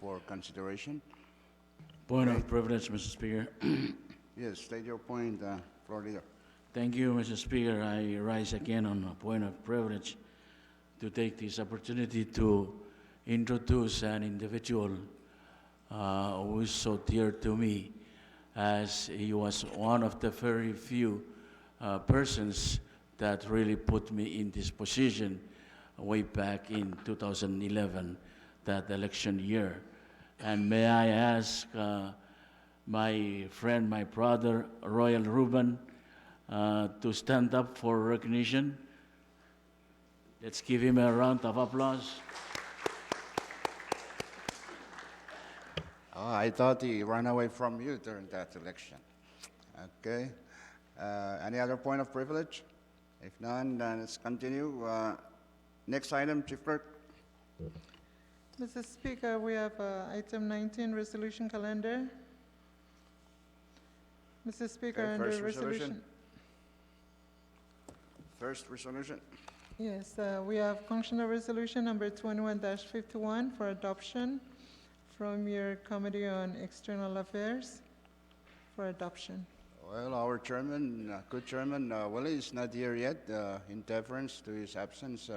for consideration. Point Okay. of privilege, Mr. Speaker. Yes, state your point, floor leader. Thank you, Mr. Speaker. I rise again on a point of privilege to take this opportunity to introduce an individual who is so dear to me, as he was one of the very few persons that really put me in this position way back in 2011, that election year. And may I ask my friend, my brother, Royal Ruben, to stand up for recognition. Let's give him a round of applause. Oh, I thought he ran away from you during that election. Okay. Any other point of privilege? If none, then let's continue. Next item, Chief Clerk. Mr. Speaker, we have item 19, resolution calendar. Mr. Speaker, Okay, under first resolution. resolution. First resolution. Yes, we have functional resolution number 21-51 for adoption from your Committee on External Affairs for adoption. Well, our chairman, good chairman, Willie is not here yet. In deference to his absence,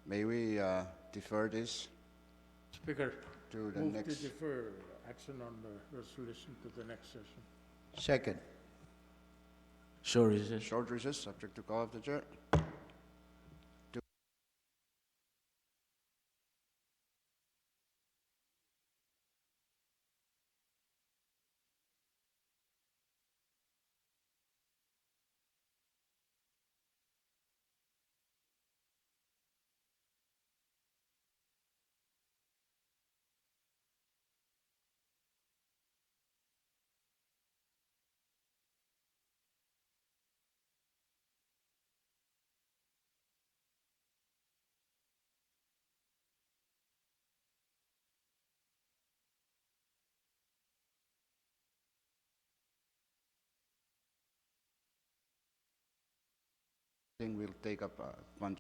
may we defer this Speaker, to the move to next? defer action on the resolution to the next session. Second. Short recess. Short recess, subject to call of the chair. I think we'll take up one.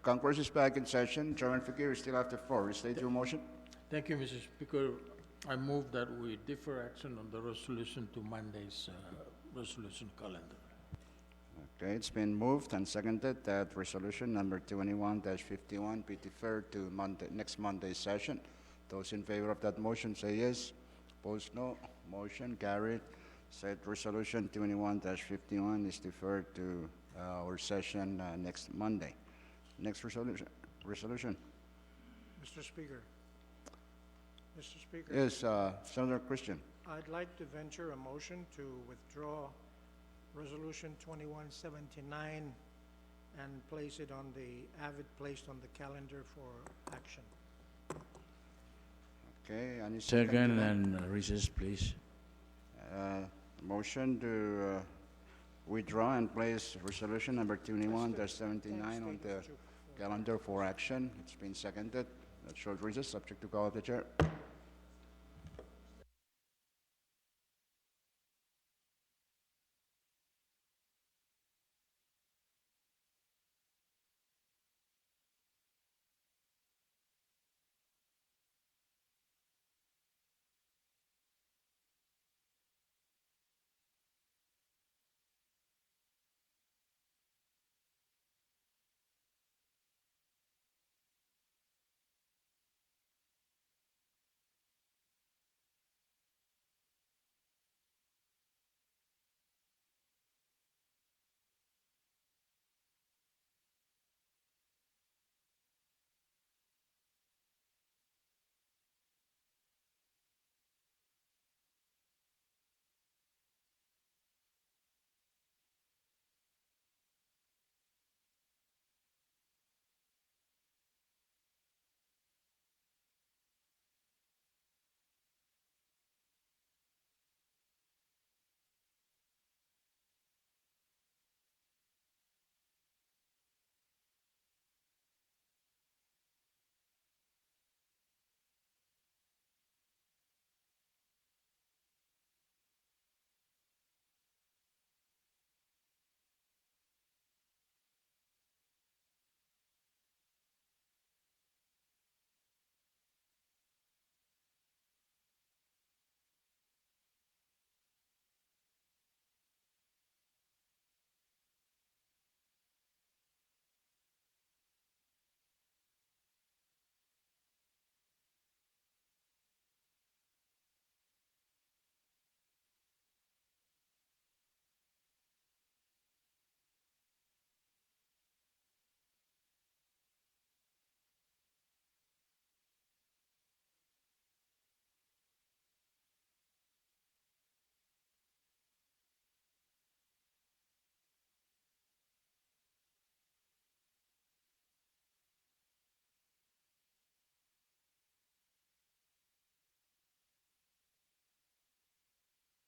Congress is back in session. Chairman Fakir, you still have the floor. Restate your motion. Thank you, Mr. Speaker. I move that we defer action on the resolution to Monday's resolution calendar. Okay, it's been moved and seconded that resolution number 21-51 be deferred to next Monday's session. Those in favor of that motion say yes. Opposed, no. Motion carried. Said resolution 21-51 is deferred to our session next Monday. Next resolution. Mr. Speaker. Mr. Speaker. Yes, Senator Christian. I'd like to venture a motion to withdraw Resolution 2179 and place it on placed on the calendar for action. Okay, any Second and recess, please. Motion to withdraw and place resolution number 21-79 on the calendar for action. It's been seconded. Short recess, subject to call of the chair.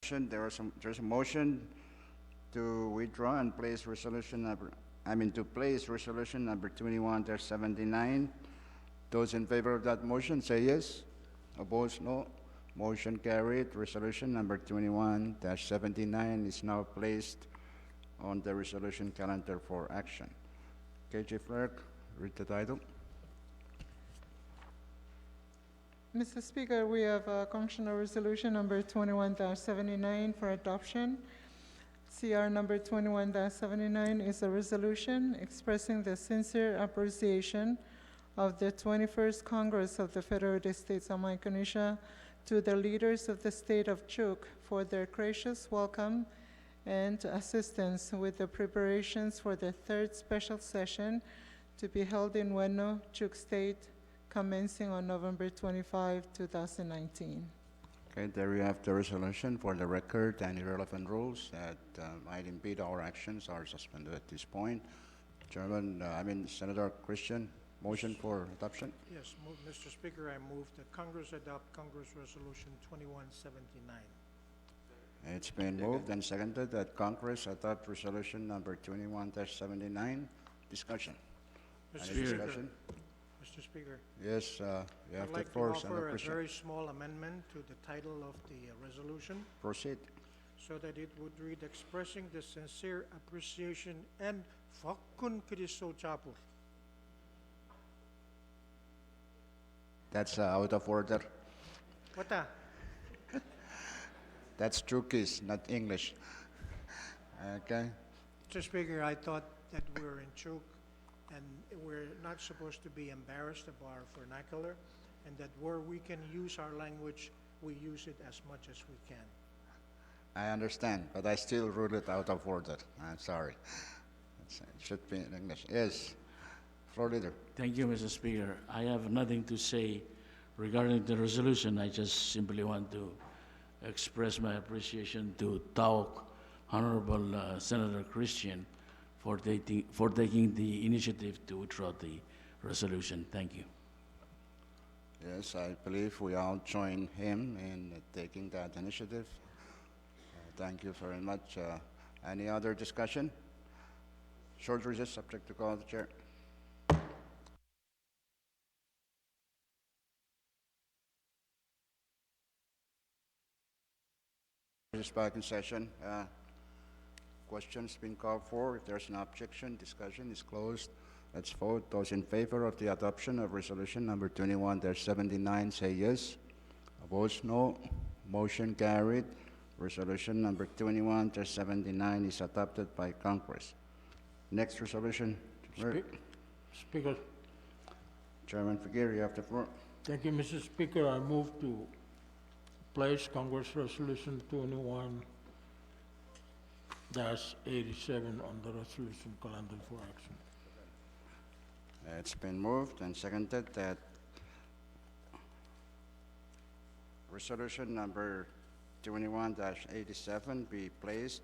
There's a motion to withdraw and place resolution number, to place resolution number 21-79. Those in favor of that motion say yes. Opposed, no. Motion carried. Resolution number 21-79 is now placed on the resolution calendar for action. Okay, Chief Clerk, read the title. Mr. Speaker, we have Congressional Resolution number 21-79 for adoption. CR number 21-79 is a resolution expressing the sincere appreciation of the 21st Congress of the Federal States of Micronesia to the leaders of the state of Chuuk for their gracious welcome and assistance with the preparations for the third special session to be held in Weno, Chuuk State, commencing on November 25, 2019. Okay, there you have the resolution. For the record, any relevant rules that might impede our actions are suspended at this point. Senator Christian, motion for adoption. Yes, Mr. Speaker, I move that Congress adopt Congress Resolution 2179. It's been moved and seconded that Congress adopt resolution number 21-79. Discussion. Mr. Any Speaker. discussion? Mr. Speaker, Yes, you have I'd the like to floor, Senator offer a Christian. very small amendment to the title of the resolution Proceed. so that it would read expressing the sincere appreciation and Fakkun Kriso Chapul. That's out of order. What the? That's Chuukese, not English. Okay? Mr. Speaker, I thought that we were in Chuk, and we're not supposed to be embarrassed of our vernacular, and that where we can use our language, we use it as much as we can. I understand, but I still rule it out of order. I'm sorry. It should be in English. Yes, floor leader. Thank you, Mr. Speaker. I have nothing to say regarding the resolution. I just simply want to express my appreciation to Tauk, Honorable Senator Christian, for taking the initiative to withdraw the resolution. Thank you. Yes, I believe we all join him in taking that initiative. Thank you very much. Any other discussion? Short recess, subject to call of the chair. Is back in session. Questions been called for. If there's an objection, discussion is closed. Let's vote. Those in favor of the adoption of resolution number 21-79 say yes. Opposed, no. Motion carried. Resolution number 21-79 is adopted by Congress. Next resolution. Speaker, Chairman Figueroa, you have the floor. thank you, Mr. Speaker. I move to place Congress Resolution 21-87 on the resolution calendar for action. It's been moved and seconded that resolution number 21-87 be placed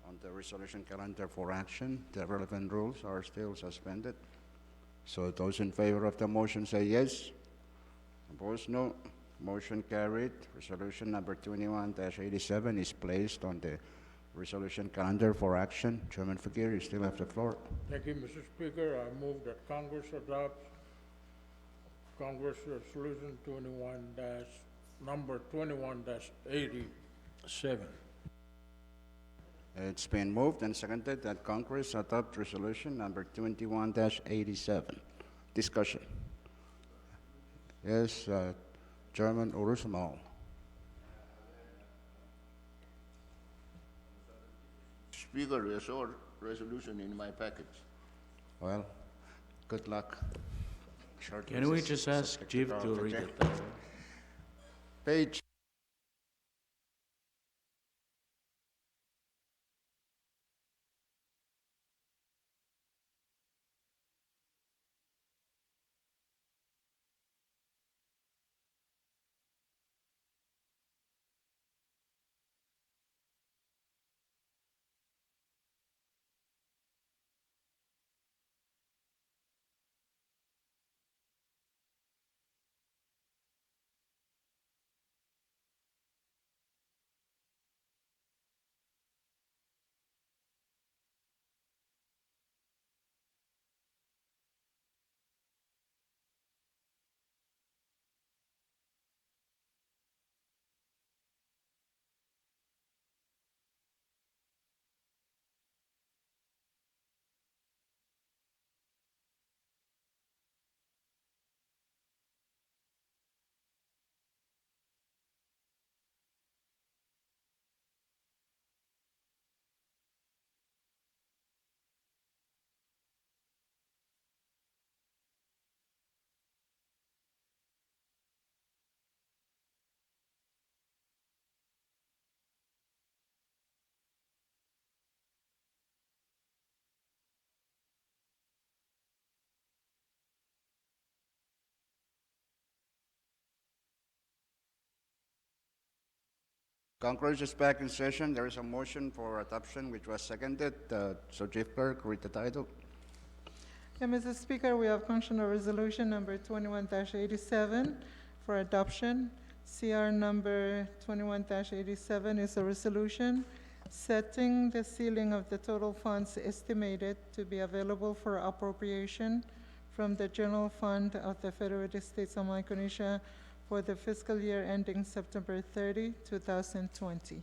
on the resolution calendar for action. The relevant rules are still suspended. So those in favor of the motion say yes. Opposed, no. Motion carried. Resolution number 21-87 is placed on the resolution calendar for action. Chairman Figueroa, you still have the floor. Thank you, Mr. Speaker. I move that Congress adopt Congress Resolution number 21-87. It's been moved and seconded that Congress adopt resolution number 21-87. Discussion. Yes, Chairman Urusamal. Speaker, I saw resolution in my package. Well, good luck. Short Can we recess, just ask subject Chief call to of the read chair. it? Page Congress is back in session. There is a motion for adoption which was seconded. So Chief Clerk, read the title. Yeah, Mr. Speaker, we have functional resolution number 21-87 for adoption. CR number 21-87 is a resolution setting the ceiling of the total funds estimated to be available for appropriation from the general fund of the Federated States of Micronesia for the fiscal year ending September 30, 2020.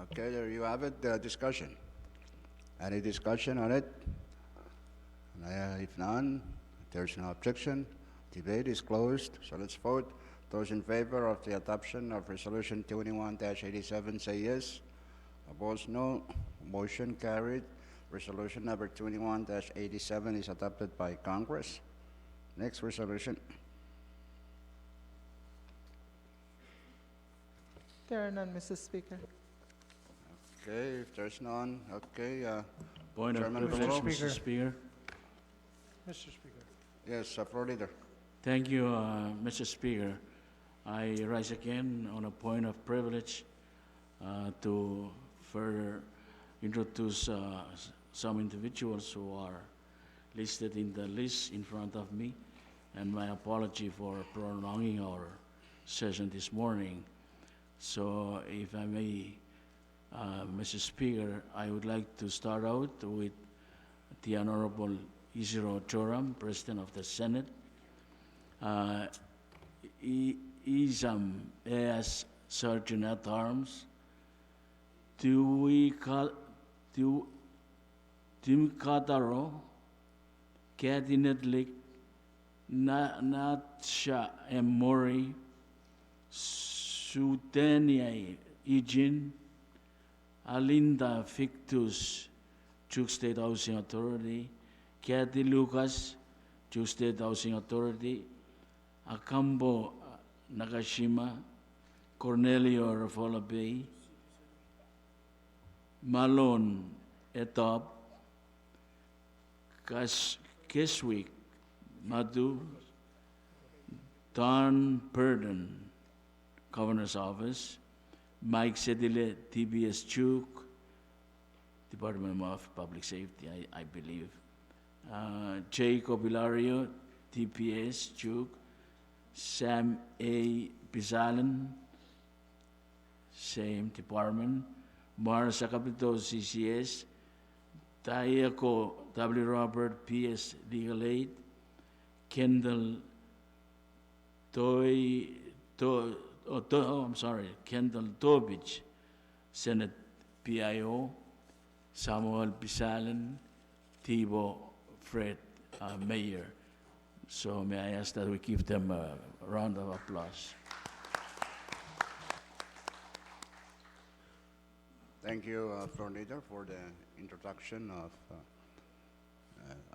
Okay, there you have it. Discussion. Any discussion on it? If none, if there's no objection, Debate is closed, so let's vote. Those in favor of the adoption of Resolution 21-87 say yes. Opposed, no. Motion carried. Resolution number 21-87 is adopted by Congress. Next resolution. There are none, Mr. Speaker. Okay, if there's none, okay, Point of Chairman privilege, Romero. Mr. Speaker. Mr. Speaker. yes, Floor Leader. Thank you, Mr. Speaker. I rise again on a point of privilege to further introduce some individuals who are listed in the list in front of me, and my apology for prolonging our session this morning. So if I may, Mr. Speaker, I would like to start out with the Honorable Isidro Joram, President of the Senate. Isam as Sergeant at Arms, Tim Kataro, Cabinet Lick, Natsha M. Mori, Sutenia Eugene, Alinda Fictus, Chuuk State Housing Authority, Kathy Lucas, Chuuk State Housing Authority, Akambo Nakashima, Cornelio Rafola Bay, Malone Etop, Keswick Madhu, Don Purdon, Governor's Office, Mike Sedile, TBS Chuuk, Department of Public Safety, I believe, Jay Cobilario, TPS Chuuk, Sam A. Pizalan, same department, Mara Sacapito, CCS, Tayako W. Robert, PS Legal Aid, Kendall Kendall Tobich, Senate PIO, Samuel Pisalan, Tibo Fred, Mayor. So may I ask that we give them a round of applause. Thank you, Floor Leader, for the introduction of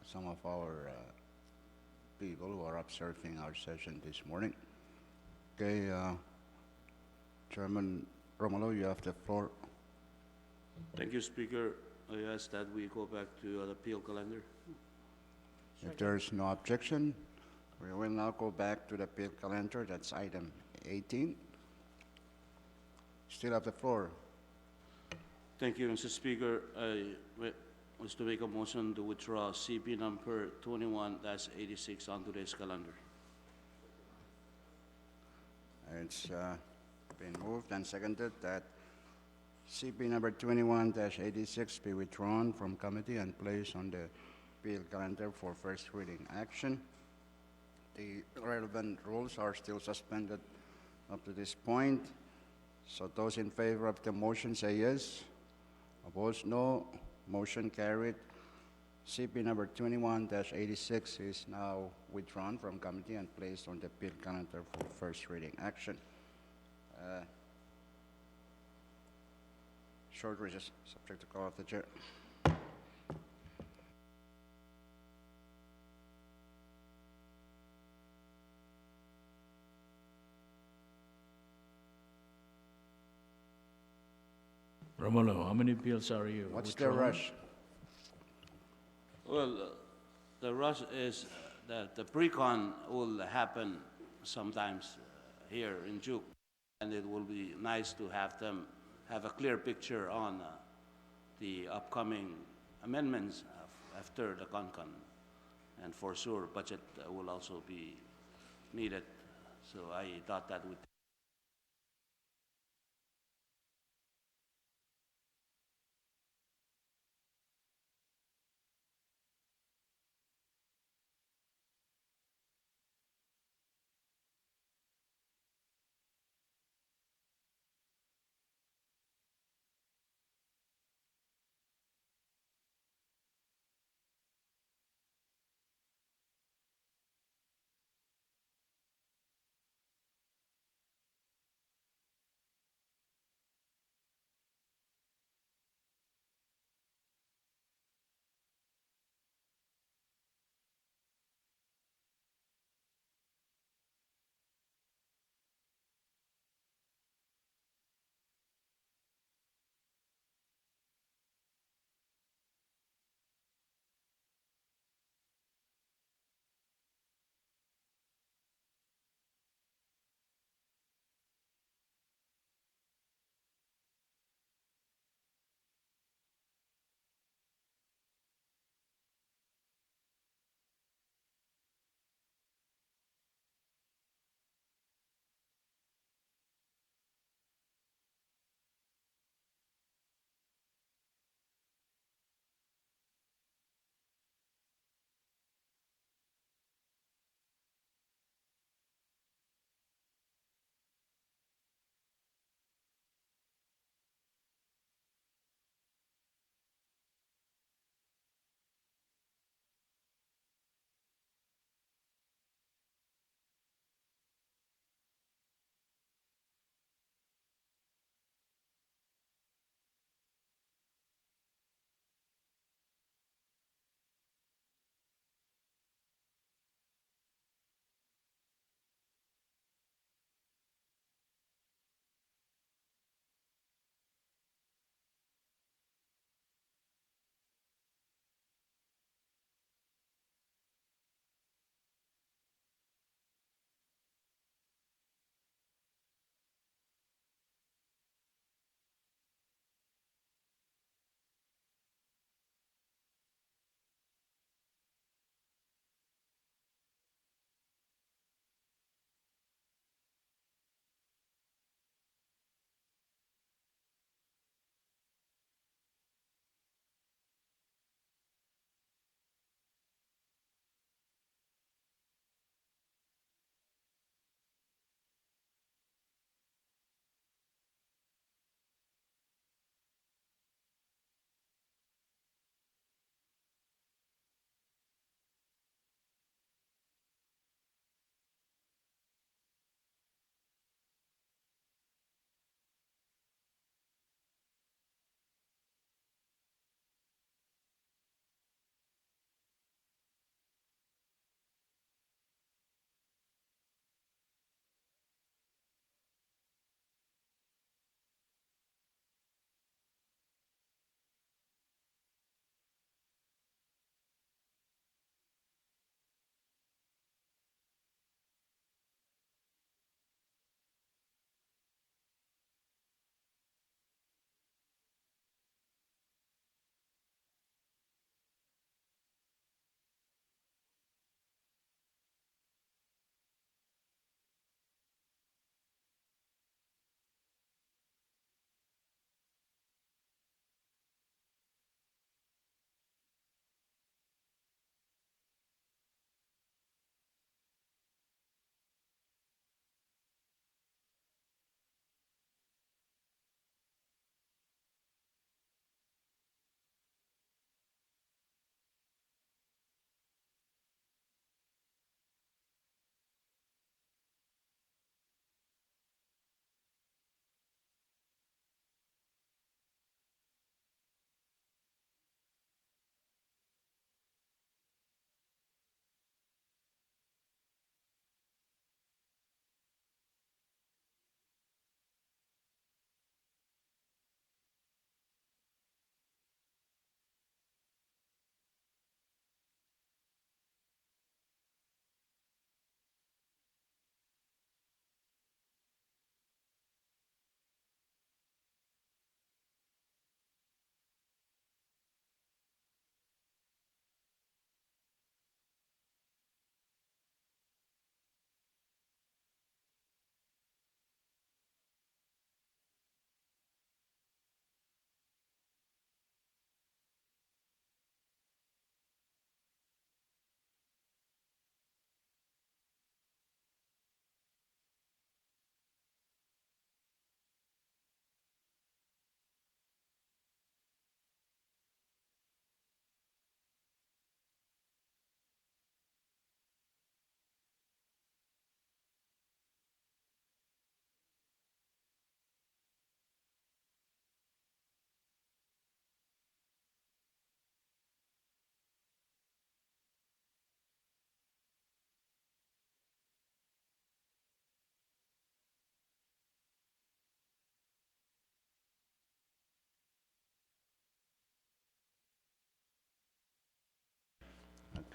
some of our people who are observing our session this morning. Okay, Chairman Romulo, you have the floor. Thank you, Speaker. I ask that we go back to the appeal calendar. If there is no objection, we will now go back to the appeal calendar. That's item 18. Still have the floor. Thank you, Mr. Speaker. I was to make a motion to withdraw CP number 21-86 on today's calendar. It's been moved and seconded that CP number 21-86 be withdrawn from committee and placed on the appeal calendar for first reading action. The relevant rules are still suspended up to this point. So those in favor of the motion say yes. Opposed, no. Motion carried. CP number 21-86 is now withdrawn from committee and placed on the appeal calendar for first reading action. Short recess, subject to call of the chair. Romulo, how many bills are you? What's the withdrawing? rush? Well, the rush is that the pre-con will happen sometimes here in Juke, and it will be nice to have them have a clear picture on the upcoming amendments after the con. And for sure, budget will also be needed. So I thought that would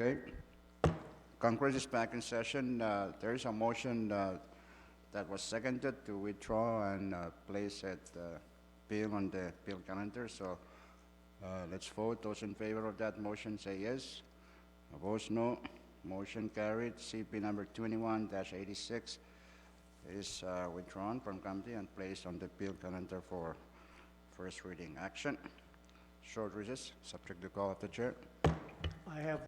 Okay. Congress is back in session. There is a motion that was seconded to withdraw and place it bill on the bill calendar. So let's vote. Those in favor of that motion say yes. Opposed, no. Motion carried. CP number 21-86 is withdrawn from committee and placed on the bill calendar for first reading action. Short recess, subject to call of the chair. I have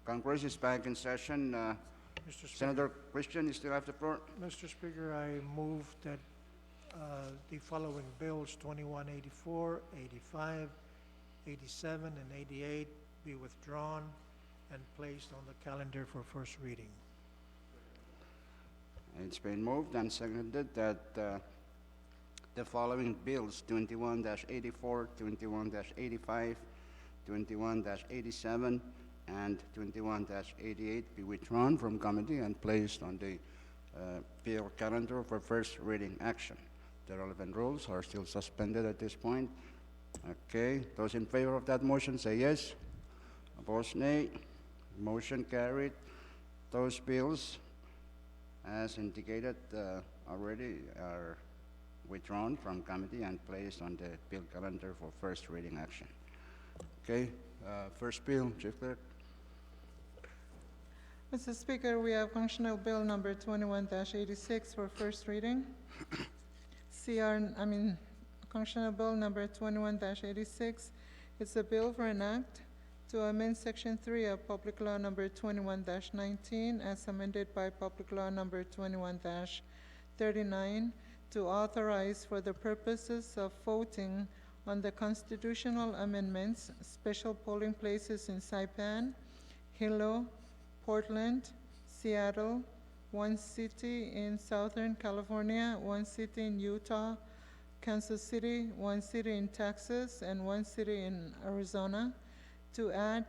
Congress is back in session. Mr. Speaker, Senator Christian, you still have the floor? Mr. Speaker, I move that the following bills, 2184, 85, 87, and 88, be withdrawn and placed on the calendar for first reading. It's been moved and seconded that the following bills, 21-84, 21-85, 21-87, and 21-88 be withdrawn from committee and placed on the bill calendar for first reading action. The relevant rules are still suspended at this point. Okay, those in favor of that motion say yes. Opposed, nay. Motion carried. Those bills, as indicated already, are withdrawn from committee and placed on the bill calendar for first reading action. Okay, first bill, Chief Clerk. Mr. Speaker, we have functional bill number 21-86 for first reading. Functional bill number 21-86 is a bill for an act to amend Section 3 of Public Law number 21-19 as amended by Public Law number 21-39 to authorize for the purposes of voting on the constitutional amendments, special polling places in Saipan, Hilo, Portland, Seattle, one city in Southern California, one city in Utah, Kansas City, one city in Texas, and one city in Arizona, to add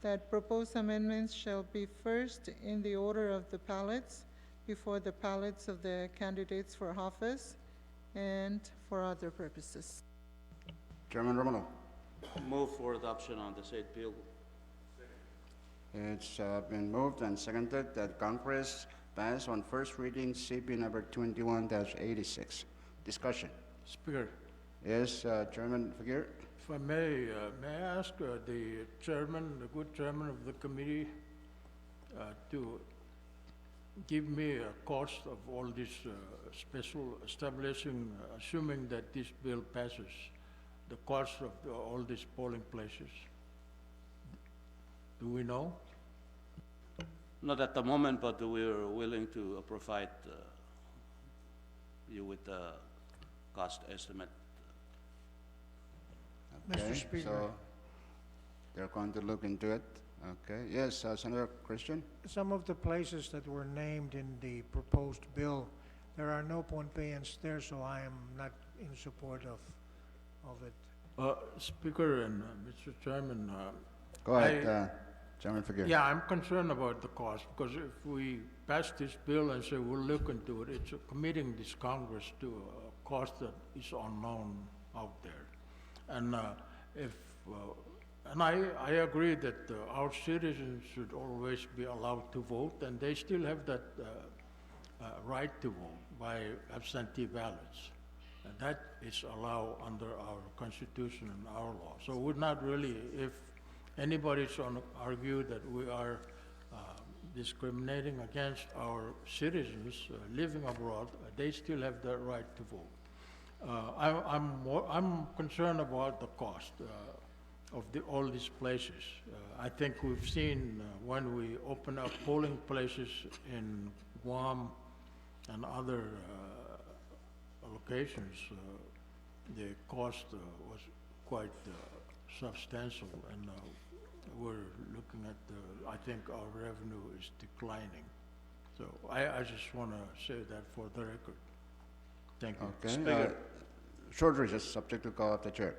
that proposed amendments shall be first in the order of the ballots before the ballots of the candidates for office and for other purposes. Chairman Romano. Move for adoption on the said bill. It's been moved and seconded that Congress pass on first reading CB number 21-86. Discussion. Speaker, Yes, Chairman Figueroa. if I may I ask the chairman, the good chairman of the committee, to give me a cost of all this special establishing, assuming that this bill passes, the cost of all these polling places? Do we know? Not at the moment, but we're willing to provide you with the cost estimate. Mr. Okay, Speaker. so they're going to look into it. Okay, yes, Senator Christian. Some of the places that were named in the proposed bill, there are no Pohnpeians there, so I am not in support of it. Speaker and Mr. Chairman, Go ahead, Chairman Figueroa. yeah, I'm concerned about the cost, because if we pass this bill and say we'll look into it, it's committing this Congress to a cost that is unknown out there. And and I agree that our citizens should always be allowed to vote, and they still have that right to vote by absentee ballots. And that is allowed under our Constitution and our law. So we're not really, if anybody's going to argue that we are discriminating against our citizens living abroad, they still have the right to vote. I'm concerned about the cost of all these places. I think we've seen when we open up polling places in Guam and other locations, the cost was quite substantial, and we're looking at I think our revenue is declining. So I just want to say that for the record. Thank you. Okay, Speaker. short recess, subject to call of the chair.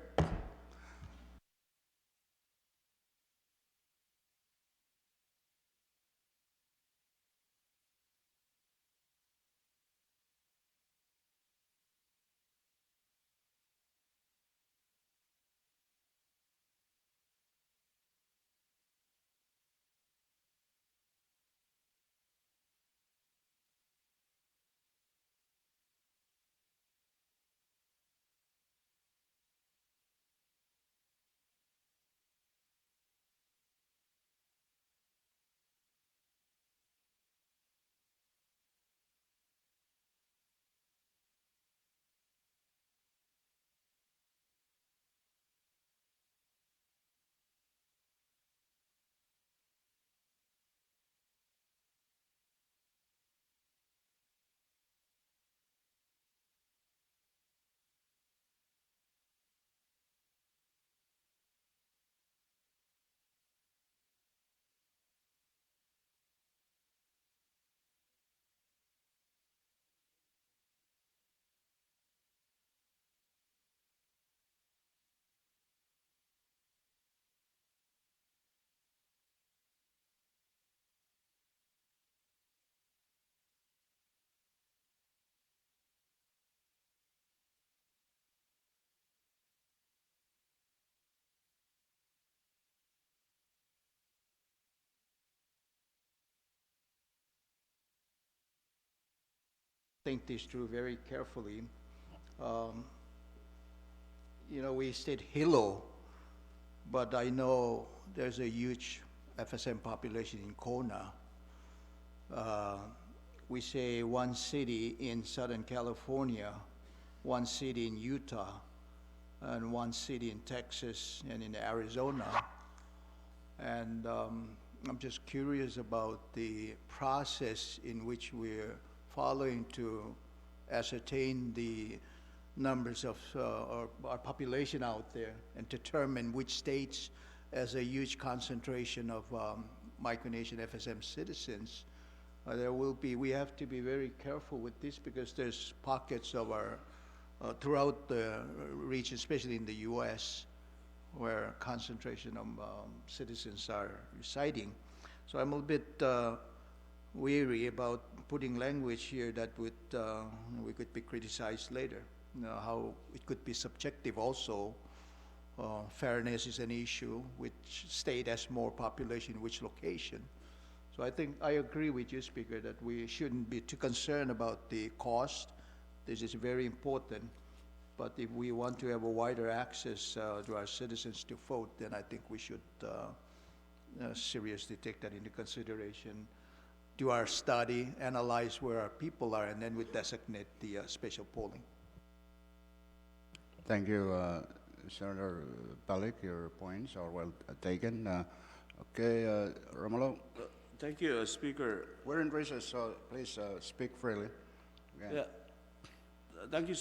think this through very carefully. Um, we said Hilo, but I know there's a huge FSM population in Kona. Uh, we say one city in Southern California, one city in Utah, and one city in Texas and in Arizona. And I'm just curious about the process in which we're following to ascertain the numbers of our population out there and determine which states as a huge concentration of Micronesian FSM citizens. We have to be very careful with this because there's pockets of our, throughout the region, especially in the U.S., where concentration of citizens are residing. So I'm a bit weary about putting language here that would we could be criticized later. How it could be subjective also. Fairness is an issue. Which state has more population, which location? So I think I agree with you, Speaker, that we shouldn't be too concerned about the cost. This is very important. But if we want to have a wider access to our citizens to vote, then I think we should seriously take that into consideration, do our study, analyze where our people are, and then we designate the special polling. Thank you, Senator Palik. Your points are well taken. Okay, Romulo, Thank you, Speaker. we're in recess, so please speak freely. Okay. Yeah, thank you,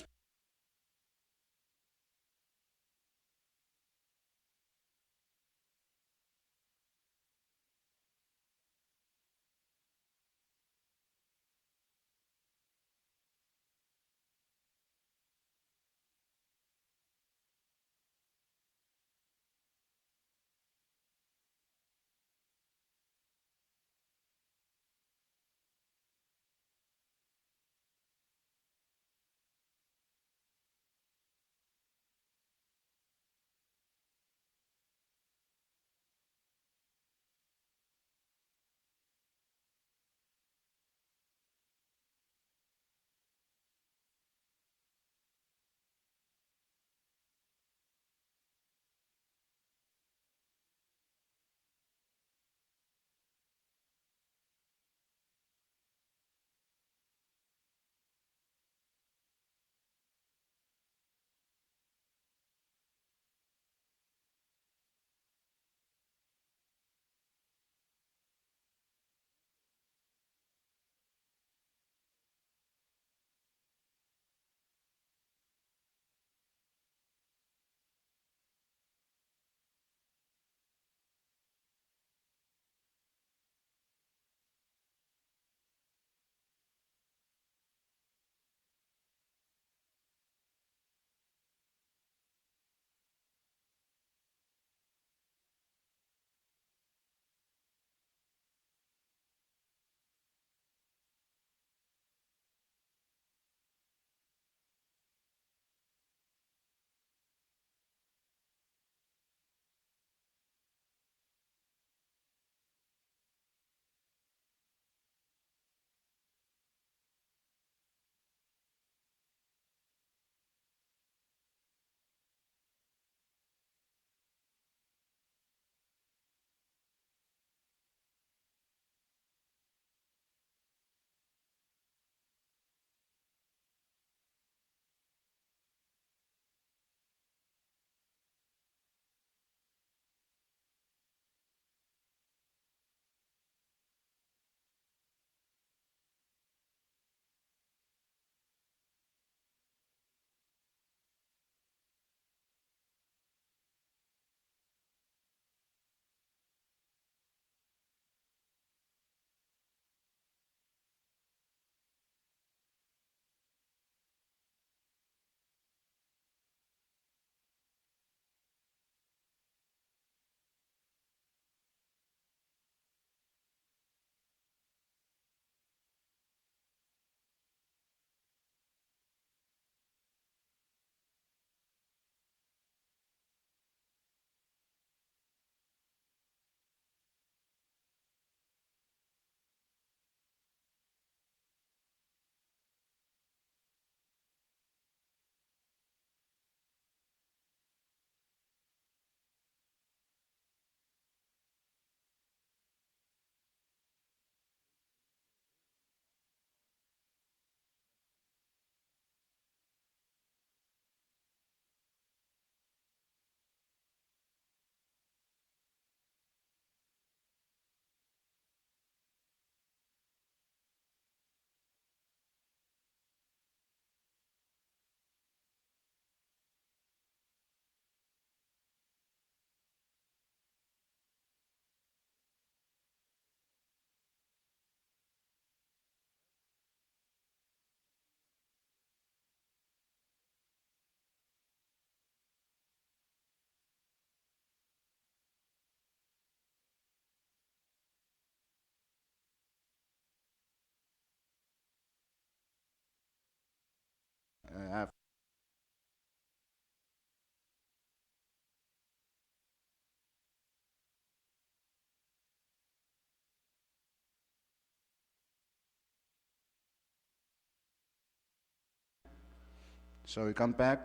So we come back.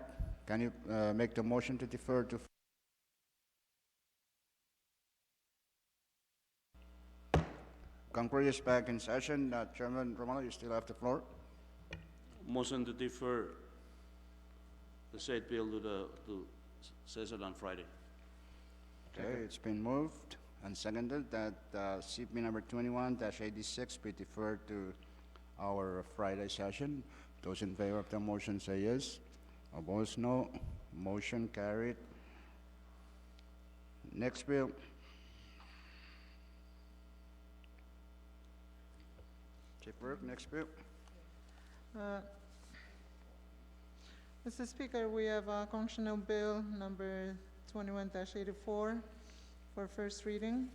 Can you make the motion to defer to? Congress is back in session. Chairman Romano, you still have the floor. Motion to defer the said bill to session on Friday. Okay, it's been moved and seconded that CP number 21-86 be deferred to our Friday session. Those in favor of the motion say yes. Opposed, no. Motion carried. Next bill. Chief Clerk, next bill. Mr. Speaker, we have Congressional Bill number 21-84 for first reading.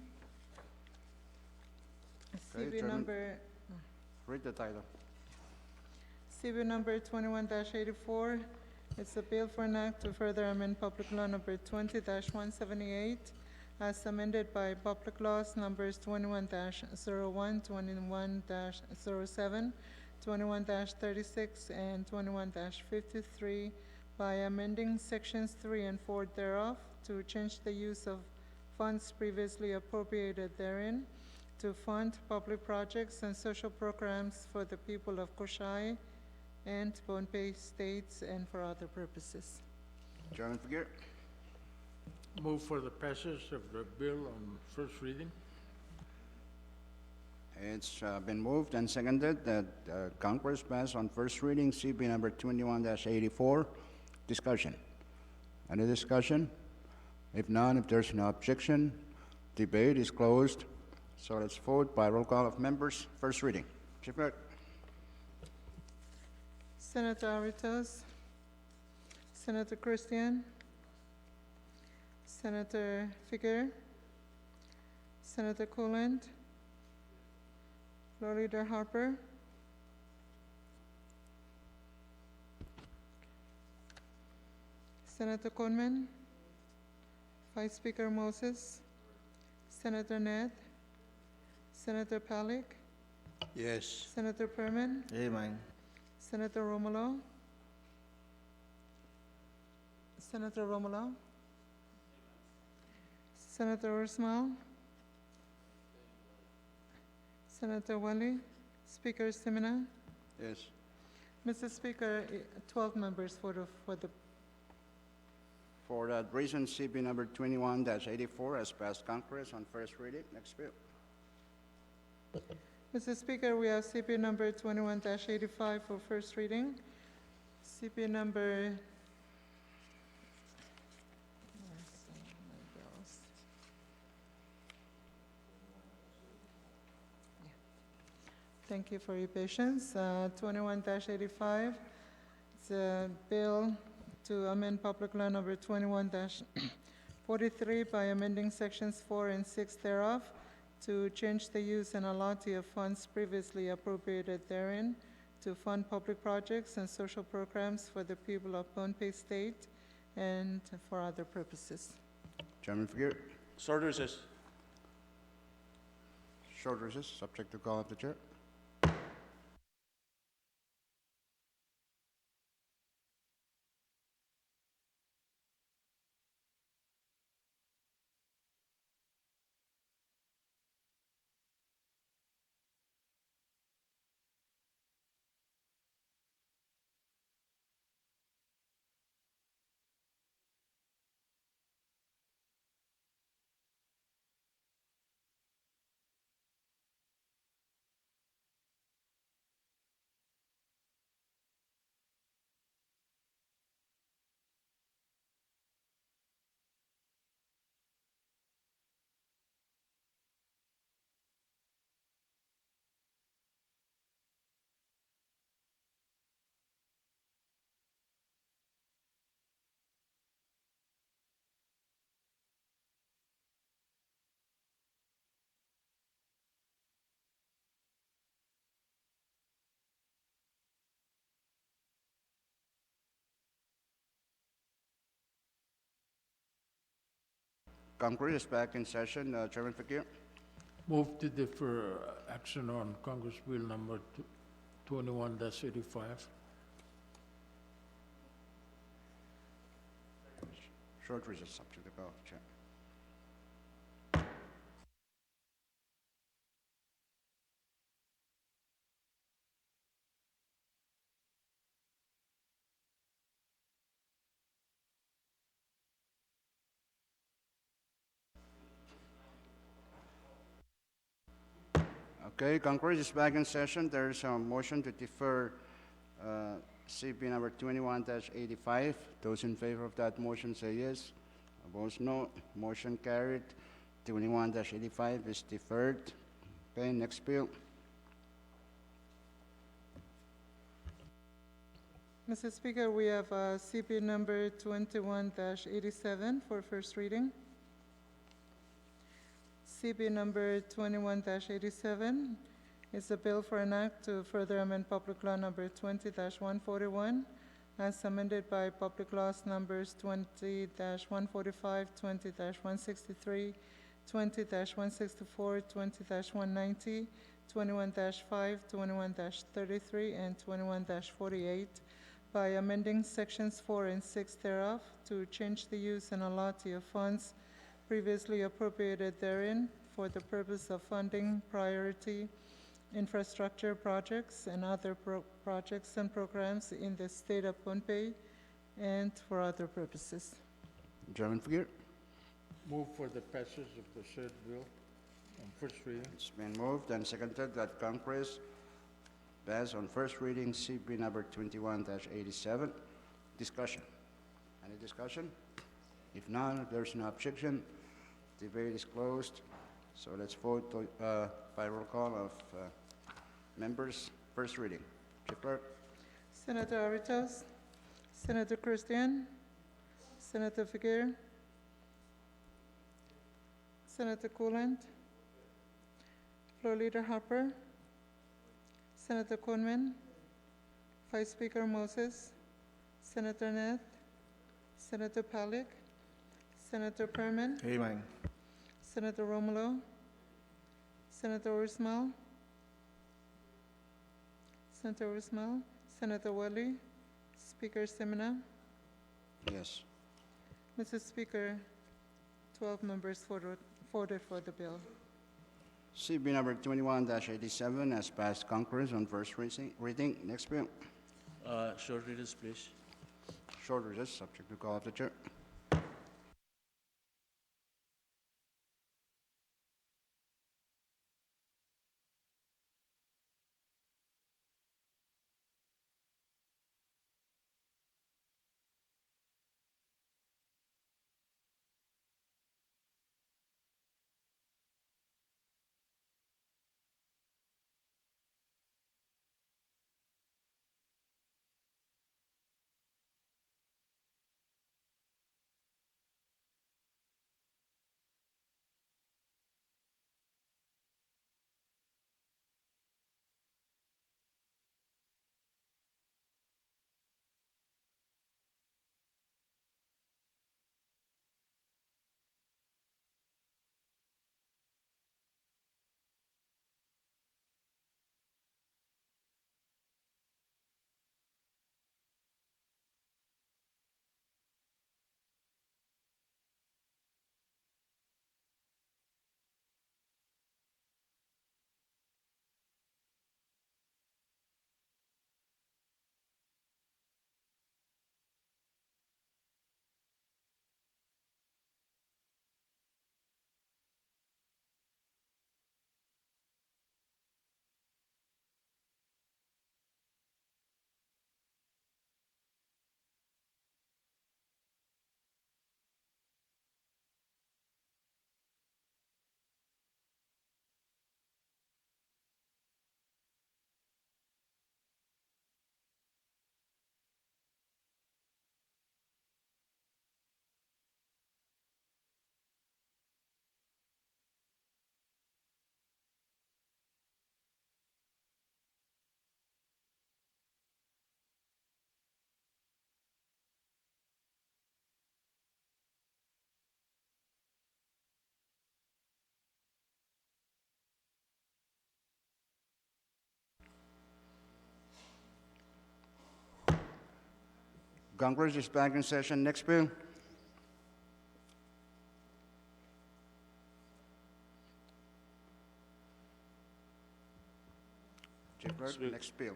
Okay, CB Chairman. number Read the title. CB number 21-84. It's a bill for an act to further amend Public Law number 20-178 as amended by Public Laws numbers 21-01, 21-07, 21-36, and 21-53 by amending sections 3 and 4 thereof to change the use of funds previously appropriated therein to fund public projects and social programs for the people of Koshai and Pohnpei states and for other purposes. Chairman Figueroa. Move for the passage of the bill on first reading. It's been moved and seconded that Congress pass on first reading CB number 21-84. Discussion. Any discussion? If none, if there's no objection, debate is closed. So let's vote by roll call of members. First reading. Chief Clerk. Senator Aritos, Senator Christian, Senator Figuer, Senator Coolant, Floor Leader Harper, Senator Conman, Vice Speaker Moses, Senator Ned, Senator Palik, Yes. Senator Perman, Amen. Senator Romolo, Senator Romolo, Senator Ursmal, Senator Wally, Speaker Simina. Yes. Mr. Speaker, 12 members for the For that reason, CB number 21-84 has passed Congress on first reading. Next bill. Mr. Speaker, we have CP number 21-85 for first reading. CP number... Thank you for your patience. 21-85, it's a bill to amend Public Law number 21-43 by amending sections 4 and 6 thereof to change the use and allotment of funds previously appropriated therein to fund public projects and social programs for the people of Pohnpei State and for other purposes. Chairman Figueroa. Short recess. Short recess, subject to call of the chair. Congress is back in session. Chairman Figueroa. Move to defer action on Congress Bill number 21-85. Short recess, subject to call of the chair. Okay, Congress is back in session. There is a motion to defer CP number 21-85. Those in favor of that motion say yes. Opposed, no. Motion carried. 21-85 is deferred. Okay, next bill. Mr. Speaker, we have CP number 21-87 for first reading. CP number 21-87 is a bill for an act to further amend Public Law number 20-141 as amended by Public Laws numbers 20-145, 20-163, 20-164, 20-190, 21-5, 21-33, and 21-48 by amending sections 4 and 6 thereof to change the use and allotment of funds previously appropriated therein for the purpose of funding priority infrastructure projects and other projects and programs in the state of Pohnpei and for other purposes. Chairman Figueroa. Move for the passage of the said bill on first reading. It's been moved and seconded that Congress pass on first reading CP number 21-87. Discussion. Any discussion? If none, if there's no objection, debate is closed. So let's vote by roll call of members. First reading. Chief Clerk. Senator Aritos, Senator Christian, Senator Figueroa, Senator Coolant, Floor Leader Harper, Senator Conman, Vice Speaker Moses, Senator Neth, Senator Palik, Senator Perman, Amen. Senator Romulo, Senator Ursmal, Senator Welly, Speaker Semina. Yes. Mr. Speaker, 12 members voted for the bill. CB number 21-87 has passed Congress on first reading. Next bill. Short recess, please. Short recess, subject to call of the chair. Congress is back in session. Next bill. Clerk, Speaker. next bill.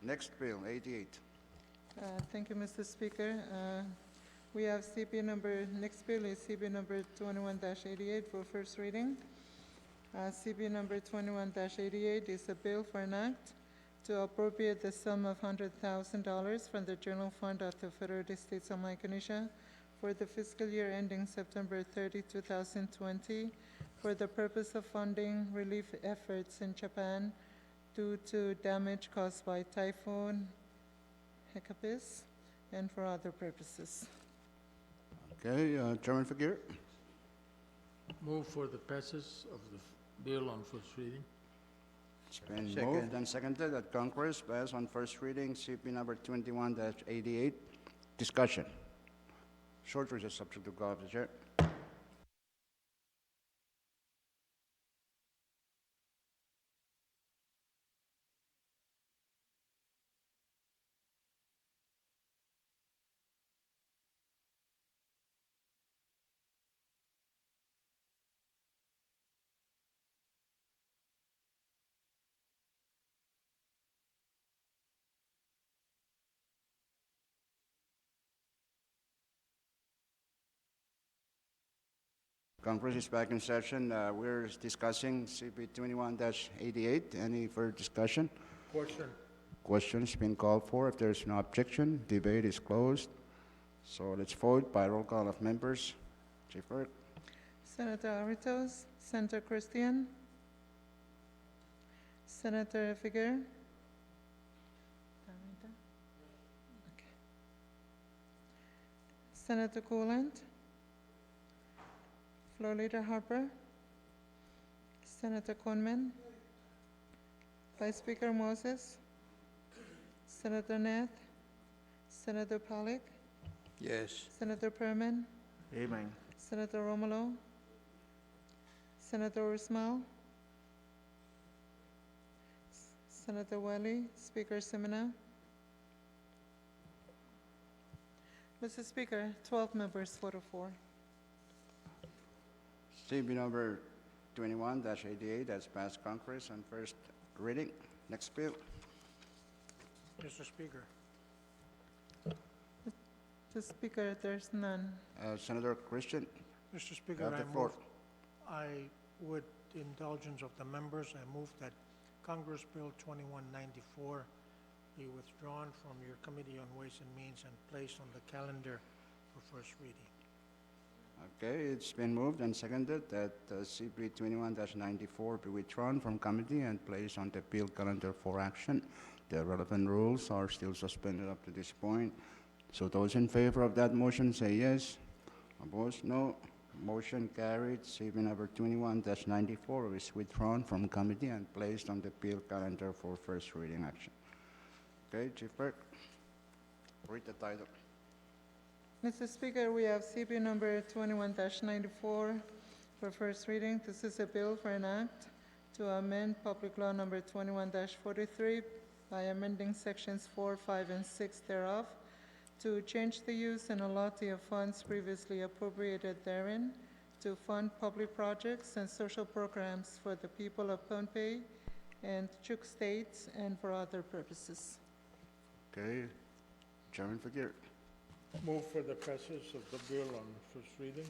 Next bill, 88. Thank you, Mr. Speaker. We have next bill is CB number 21-88 for first reading. CB number 21-88 is a bill for an act to appropriate the sum of $100,000 from the general fund of the Federal States of Micronesia for the fiscal year ending September 30, 2020, for the purpose of funding relief efforts in Japan due to damage caused by Typhoon Hekapis and for other purposes. Okay, Chairman Figueroa. Move for the passage of the bill on first reading. It's been Second. moved and seconded that Congress pass on first reading CP number 21-88. Discussion. Short recess subject to call of the chair. Congress is back in session. We're discussing CP 21-88. Any further discussion? Question. Questions been called for. If there's no objection, debate is closed. So let's vote by roll call of members. Chief Clerk. Senator Aritos, Senator Christian, Senator Figueroa. Okay. Senator Coolant, Floor Leader Harper, Senator Conman, Vice Speaker Moses, Senator Nath, Senator Pollack, Yes. Senator Perman, Amen. Senator Romulo, Senator Usmal, Senator Wiley, Speaker Semina. Mr. Speaker, 12 members voted for. CP number 21-88 has passed Congress on first reading. Next bill. Mr. Speaker, Mr. Speaker, there's none. Senator Christian. Mr. Speaker, You have I the floor. with the indulgence of the members, I move that Congress Bill 2194 be withdrawn from your Committee on Ways and Means and placed on the calendar for first reading. Okay, it's been moved and seconded that CP 21-94 be withdrawn from committee and placed on the bill calendar for action. The relevant rules are still suspended up to this point. So those in favor of that motion say yes. Opposed, no. Motion carried. CP number 21-94 is withdrawn from committee and placed on the bill calendar for first reading action. Okay, Chief Clerk, read the title. Mr. Speaker, we have CB number 21-94 for first reading. This is a bill for an act to amend Public Law number 21-43 by amending sections 4, 5, and 6 thereof to change the use and allotment of funds previously appropriated therein to fund public projects and social programs for the people of Pohnpei and Chuk states and for other purposes. Okay, Chairman Figueroa. Move for the passage of the bill on first reading.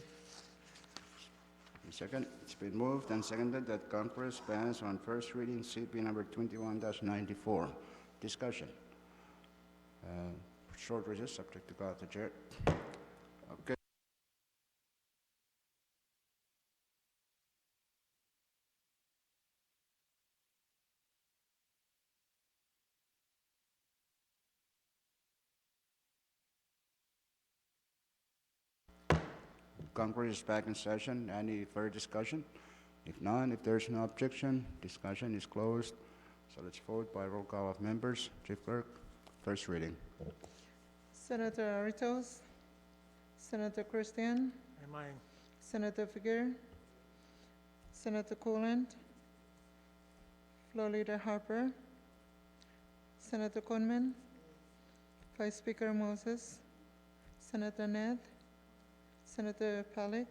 Second, it's been moved and seconded that Congress pass on first reading CP number 21-94. Discussion. Short recess, subject to call of the chair. Okay. Congress is back in session. Any further discussion? If none, if there's no objection, discussion is closed. So let's vote by roll call of members. Chief Clerk, first reading. Senator Aritos, Senator Christian, Am I, Senator Figueroa, Senator Coolant, Floor Leader Harper, Senator Conman, Vice Speaker Moses, Senator Ned, Senator Pollack,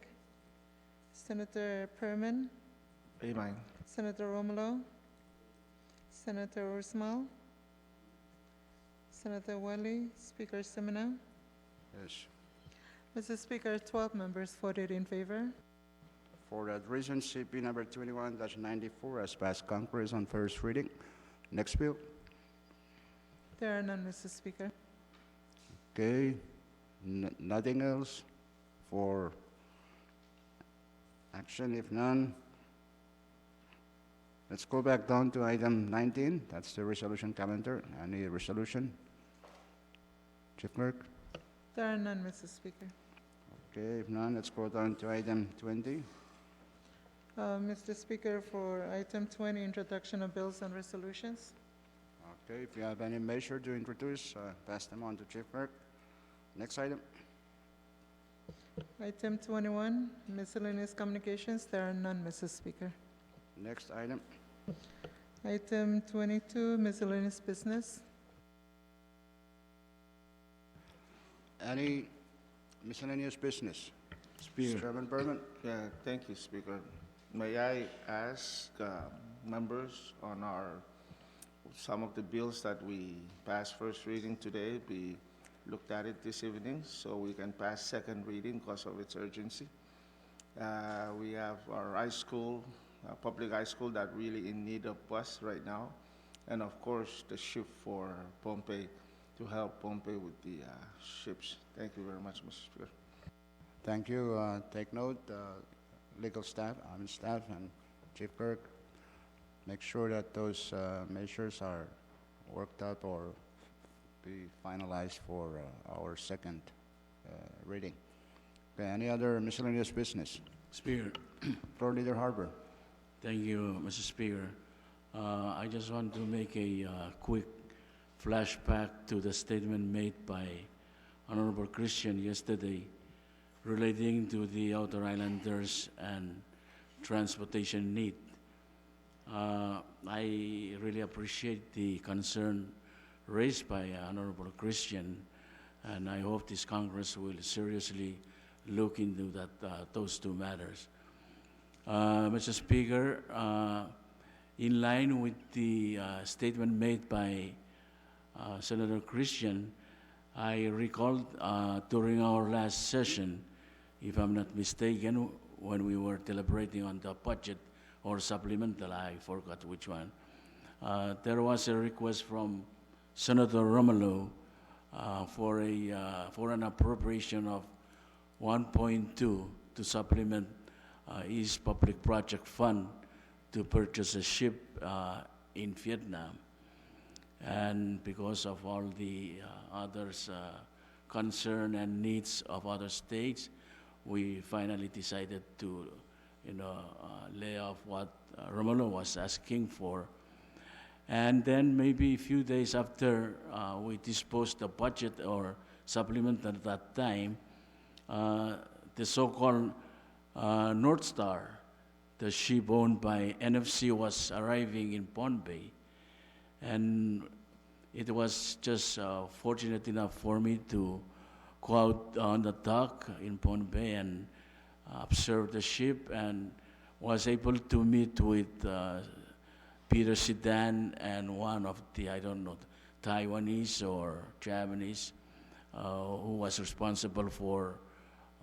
Senator Perman, Amen. Senator Romulo, Senator Ursmal, Senator Wally, Speaker Semina. Yes. Mr. Speaker, 12 members voted in favor. For that reason, CP number 21-94 has passed Congress on first reading. Next bill. There are none, Mr. Speaker. Okay, nothing else for action, if none. Let's go back down to item 19, that's the resolution calendar. Any resolution? Chief Clerk? There are none, Mr. Speaker. Okay, if none, let's go down to item 20. Mr. Speaker, for item 20, introduction of bills and resolutions. Okay, if you have any measure to introduce, pass them on to Chief Clerk. Next item. Item 21, miscellaneous communications. There are none, Mr. Speaker. Next item. Item 22, miscellaneous business. Any miscellaneous business? Speaker. Chairman Berman? Yeah, thank you, Speaker. May I ask members on some of the bills that we passed first reading today be looked at it this evening so we can pass second reading because of its urgency. We have our high school, public high school that really in need of bus right now. And of course, the ship for Pompey to help Pompey with the ships. Thank you very much, Mr. Speaker. Thank you. Take note, legal staff, staff and Chief Clerk, make sure that those measures are worked out or be finalized for our second reading. Okay, any other miscellaneous business? Speaker. Floor Leader Harbour. Thank you, Mr. Speaker. I just want to make a quick flashback to the statement made by Honorable Christian yesterday relating to the Outer Islanders and transportation need. I really appreciate the concern raised by Honorable Christian, and I hope this Congress will seriously look into those two matters. Mr. Speaker, in line with the statement made by Senator Christian, I recalled during our last session, if I'm not mistaken, when we were deliberating on the budget or supplemental, I forgot which one, there was a request from Senator Romulo for an appropriation of 1.2 to supplement East Public Project Fund to purchase a ship in Vietnam. And because of all the others' concern and needs of other states, we finally decided to, lay off what Romulo was asking for. And then maybe a few days after we disposed the budget or supplement at that time, the so-called North Star, the ship owned by NFC, was arriving in Pohnpei. And it was just fortunate enough for me to go out on the dock in Pohnpei and observe the ship, and was able to meet with Peter Sidan and one of the, I don't know, Taiwanese or Japanese, who was responsible for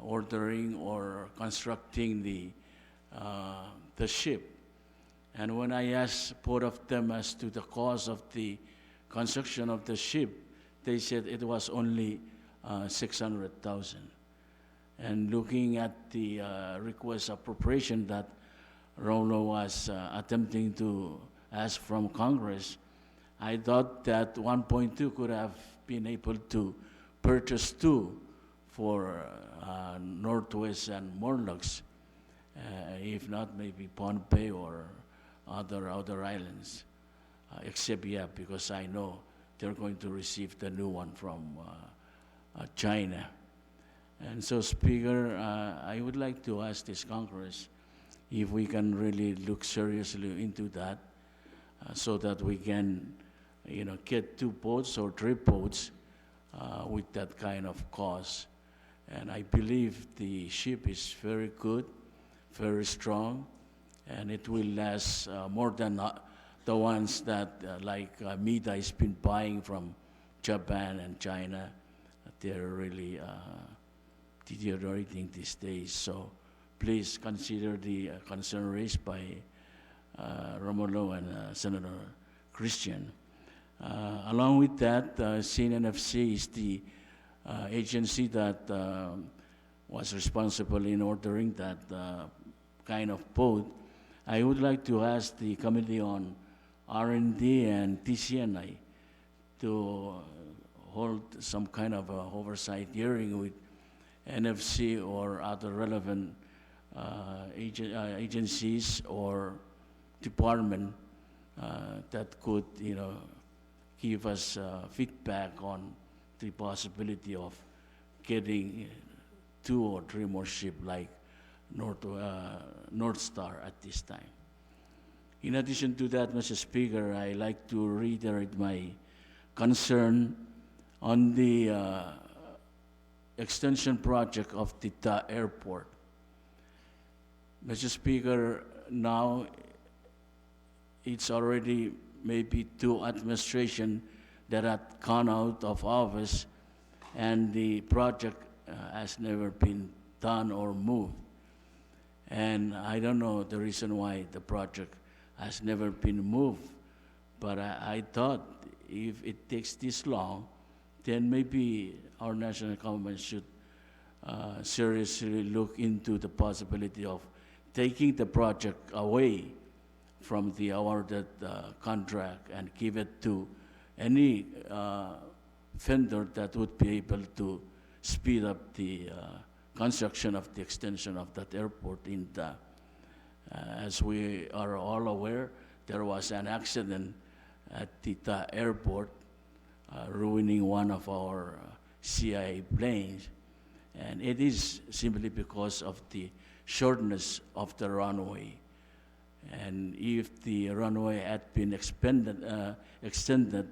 ordering or constructing the ship. And when I asked both of them as to the cost of the construction of the ship, they said it was only 600,000. And looking at the request appropriation that Romulo was attempting to ask from Congress, I thought that 1.2 could have been able to purchase two for Northwest and Morlocks, if not maybe Pohnpei or other islands, except because I know they're going to receive the new one from China. And so, Speaker, I would like to ask this Congress if we can really look seriously into that, so that we can, get two boats or three boats with that kind of cost. And I believe the ship is very good, very strong, and it will last more than the ones that, Mida has been buying from Japan and China, they're really deteriorating these days. So please consider the concern raised by Romulo and Senator Christian. Along with that, CNNFC is the agency that was responsible in ordering that kind of boat. I would like to ask the Committee on R&D and TCNI to hold some kind of oversight hearing with NFC or other relevant agencies or department that could, give us feedback on the possibility of getting 2 or 3 more ships like North Star at this time. In addition to that, Mr. Speaker, I like to reiterate my concern on the extension project of the airport. Mr. Speaker, now it's already maybe 2 administrations that have gone out of office, and the project has never been done or moved. And I don't know the reason why the project has never been moved, but I thought if it takes this long, then maybe our national government should seriously look into the possibility of taking the project away from the awarded contract and give it to any vendor that would be able to speed up the construction of the extension of that airport. As we are all aware, there was an accident at the airport, ruining one of our CIA planes, and it is simply because of the shortness of the runway. And if the runway had been extended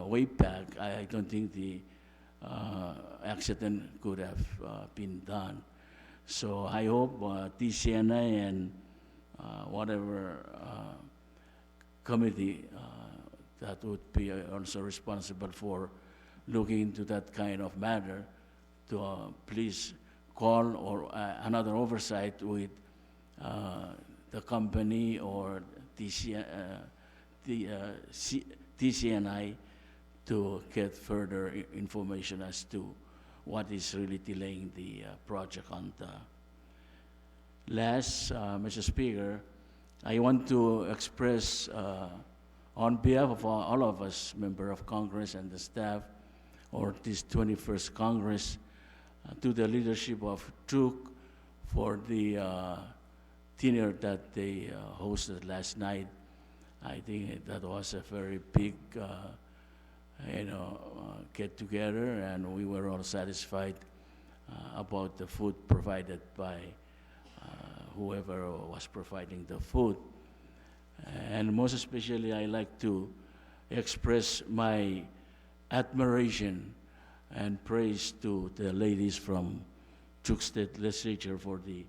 way back, I don't think the accident could have been done. So I hope TCNI and whatever committee that would be also responsible for looking into that kind of matter to please call or another oversight with the company or TCNI to get further information as to what is really delaying the project on the last. Mr. Speaker, I want to express on behalf of all of us, member of Congress and the staff, or this 21st Congress, to the leadership of Truk for the dinner that they hosted last night. I think that was a very big, get together, and we were all satisfied about the food provided by whoever was providing the food. And most especially, I like to express my admiration and praise to the ladies from Truk State Legislature for the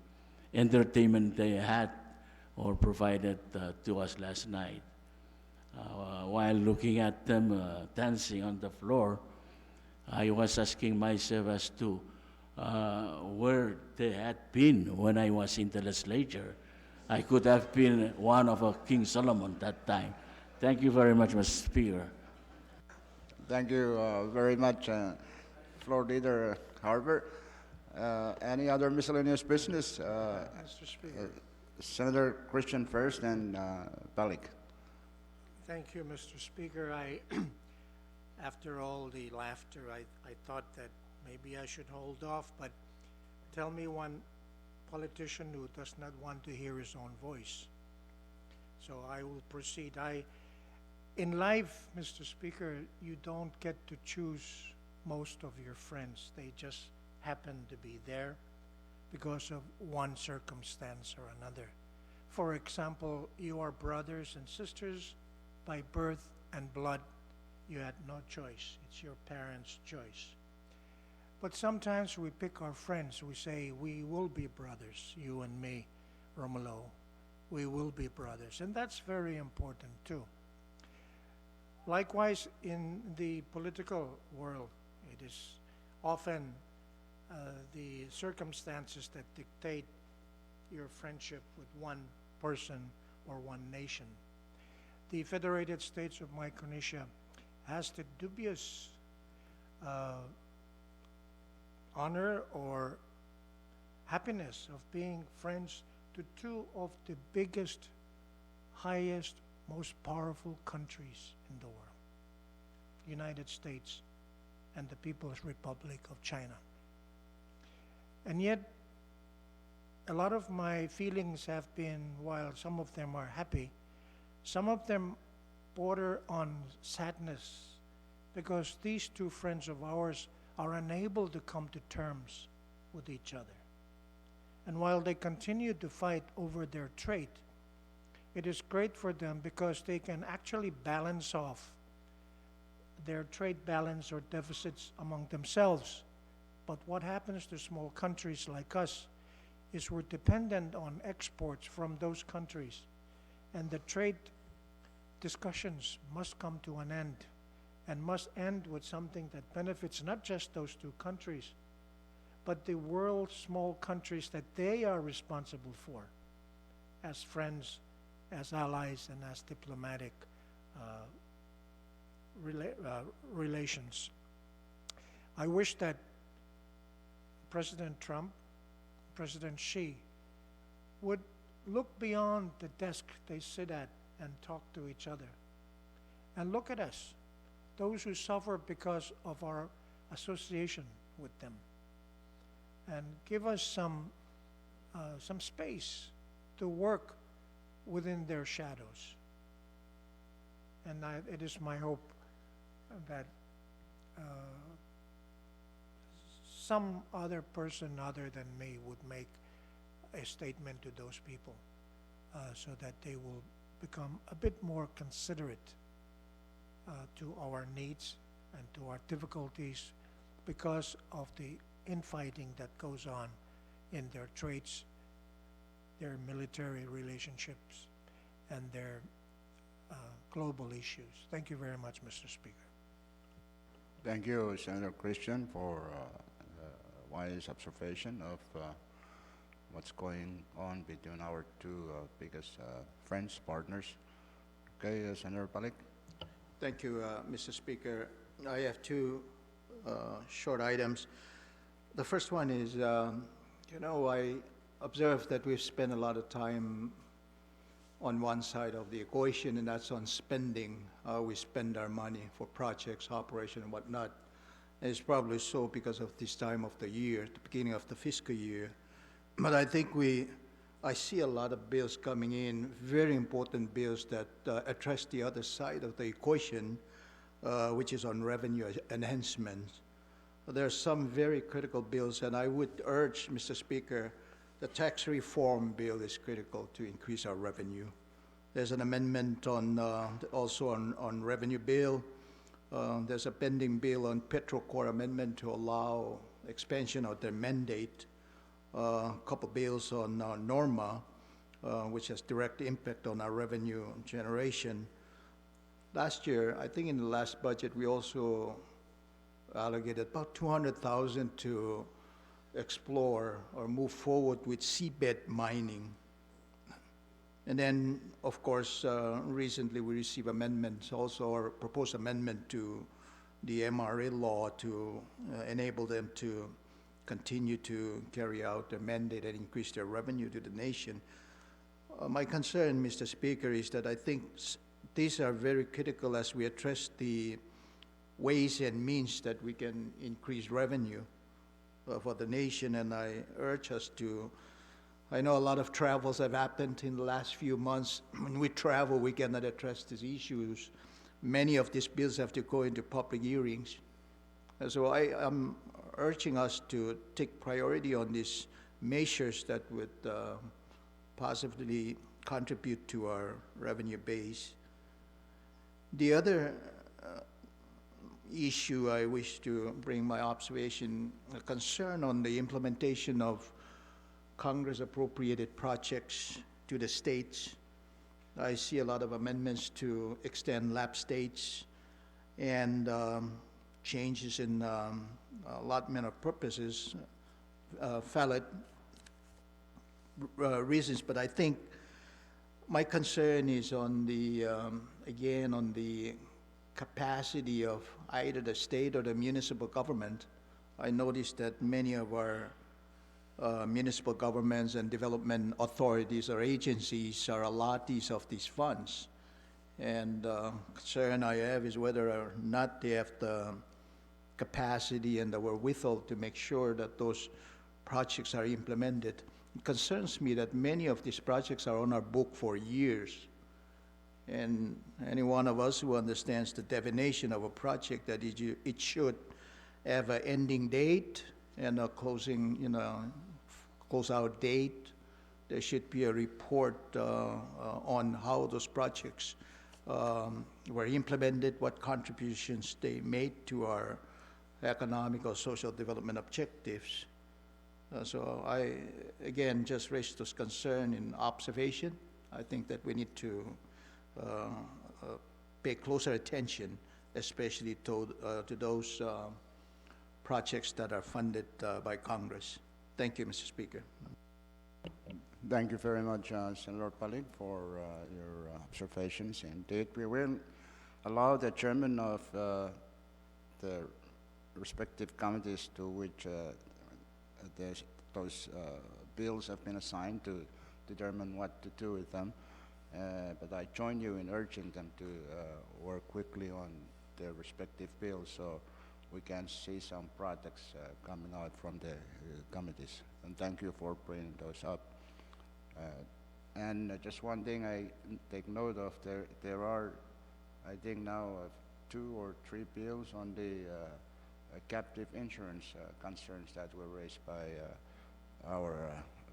entertainment they had or provided to us last night. While looking at them dancing on the floor, I was asking myself as to where they had been when I was in the legislature. I could have been one of King Solomon that time. Thank you very much, Mr. Speaker. Thank you very much, Floor Leader Harper. Any other miscellaneous business? Mr. Speaker. Senator Christian first, and Balik. Thank you, Mr. Speaker. After all the laughter, I thought that maybe I should hold off, but tell me one politician who does not want to hear his own voice. So I will proceed. In life, Mr. Speaker, you don't get to choose most of your friends. They just happen to be there because of one circumstance or another. For example, you are brothers and sisters by birth and blood. You had no choice. It's your parents' choice. But sometimes we pick our friends. We say, we will be brothers, you and me, Romulo, we will be brothers. And that's very important too. Likewise, in the political world, it is often the circumstances that dictate your friendship with one person or one nation. The Federated States of Micronesia has the dubious honor or happiness of being friends to two of the biggest, highest, most powerful countries in the world, United States and the People's Republic of China. And yet, a lot of my feelings have been, while some of them are happy, some of them border on sadness, because these two friends of ours are unable to come to terms with each other. And while they continue to fight over their trade, it is great for them because they can actually balance off their trade balance or deficits among themselves. But what happens to small countries like us is we're dependent on exports from those countries, and the trade discussions must come to an end, and must end with something that benefits not just those two countries, but the world's small countries that they are responsible for as friends, as allies, and as diplomatic relations. I wish that President Trump, President Xi, would look beyond the desk they sit at and talk to each other, and look at us, those who suffer because of our association with them, and give us some space to work within their shadows. And it is my hope that some other person other than me would make a statement to those people so that they will become a bit more considerate to our needs and to our difficulties because of the infighting that goes on in their trades, their military relationships, and their global issues. Thank you very much, Mr. Speaker. Thank you, Senator Christian, for wise observation of what's going on between our two biggest friends, partners. Okay, Senator Palik. Thank you, Mr. Speaker. I have two short items. The first one is, I observed that we've spent a lot of time on one side of the equation, and that's on spending, how we spend our money for projects, operation, and whatnot. And it's probably so because of this time of the year, the beginning of the fiscal year. But I think I see a lot of bills coming in, very important bills that address the other side of the equation, which is on revenue enhancement. There are some very critical bills, and I would urge, Mr. Speaker, the tax reform bill is critical to increase our revenue. There's an amendment on also on revenue bill. There's a pending bill on Petrocorp amendment to allow expansion of their mandate. A couple bills on NORMA, which has direct impact on our revenue generation. Last year, I think in the last budget, we also allocated about $200,000 to explore or move forward with seabed mining. And then, of course, recently we received amendments also, or proposed amendment to the MRA law to enable them to continue to carry out their mandate and increase their revenue to the nation. My concern, Mr. Speaker, is that I think these are very critical as we address the ways and means that we can increase revenue for the nation, and I urge us to, I know a lot of travels have happened in the last few months. When we travel, we cannot address these issues. Many of these bills have to go into public hearings. And so I am urging us to take priority on these measures that would positively contribute to our revenue base. The other issue I wish to bring my observation, a concern on the implementation of Congress appropriated projects to the states. I see a lot of amendments to extend lapse dates and changes in allotment of purposes, valid reasons, but I think my concern is on the, again, on the capacity of either the state or the municipal government. I noticed that many of our municipal governments and development authorities or agencies are allottees of these funds. And concern I have is whether or not they have the capacity and the wherewithal to make sure that those projects are implemented. It concerns me that many of these projects are on our book for years. And any one of us who understands the definition of a project, that it should have an ending date and a closing, close-out date. There should be a report on how those projects were implemented, what contributions they made to our economic or social development objectives. So I, again, just raised this concern in observation. I think that we need to pay closer attention, especially to those projects that are funded by Congress. Thank you, Mr. Speaker. Thank you very much, Senator Palig, for your observations. Indeed, we will allow the chairman of the respective committees to which those bills have been assigned to determine what to do with them. But I join you in urging them to work quickly on their respective bills so we can see some projects coming out from the committees. And thank you for bringing those up. And just one thing I take note of, there are, I think now, 2 or 3 bills on the captive insurance concerns that were raised by our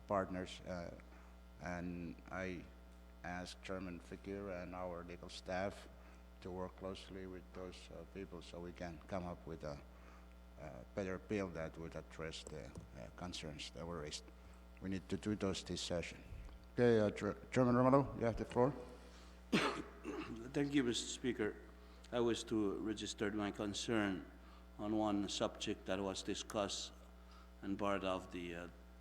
partners. And I asked Chairman Fikir and our legal staff to work closely with those people so we can come up with a better bill that would address the concerns that were raised. We need to do those this session. Okay, Chairman Romero, you have the floor. Thank you, Mr. Speaker. I wish to register my concern on one subject that was discussed and part of the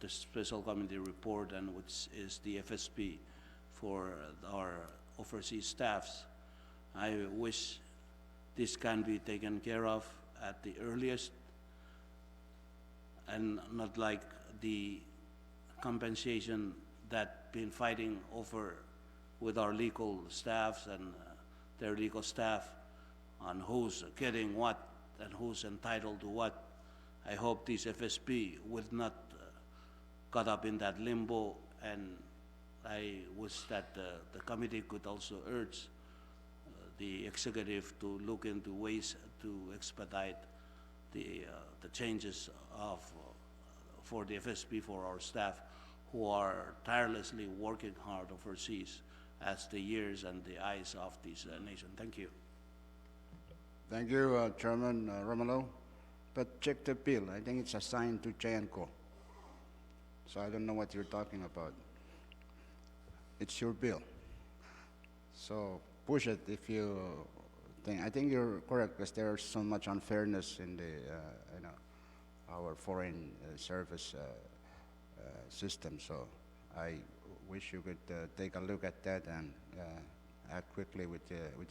special committee report, and which is the FSP for our overseas staffs. I wish this can be taken care of at the earliest, and not like the compensation that been fighting over with our legal staffs and their legal staff on who's getting what and who's entitled to what. I hope this FSP will not caught up in that limbo, and I wish that the committee could also urge the executive to look into ways to expedite the changes for the FSP for our staff who are tirelessly working hard overseas as the ears and the eyes of this nation. Thank you. Thank you, Chairman Romelo. But check the bill. I think it's assigned to J&Co. So I don't know what you're talking about. It's your bill. So push it if you think. I think you're correct because there's so much unfairness in the, our foreign service system. So I wish you could take a look at that and act quickly with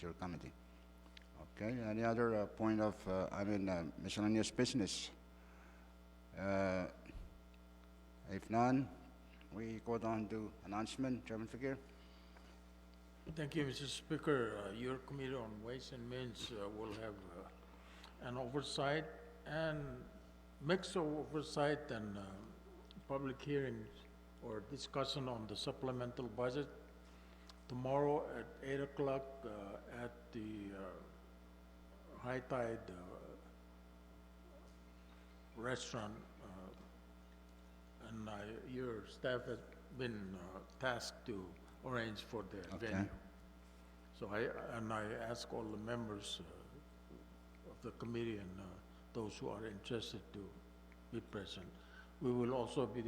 your committee. Okay. Any other point of miscellaneous business? If none, we go down to announcement. Chairman Fikir. Thank you, Mr. Speaker. Your Committee on Ways and Means will have an oversight and mix of oversight and public hearings or discussion on the supplemental budget tomorrow at 8 o'clock at the High Tide restaurant. And your staff has been tasked to arrange for the venue. So I ask all the members of the committee and those who are interested to be present. We will also be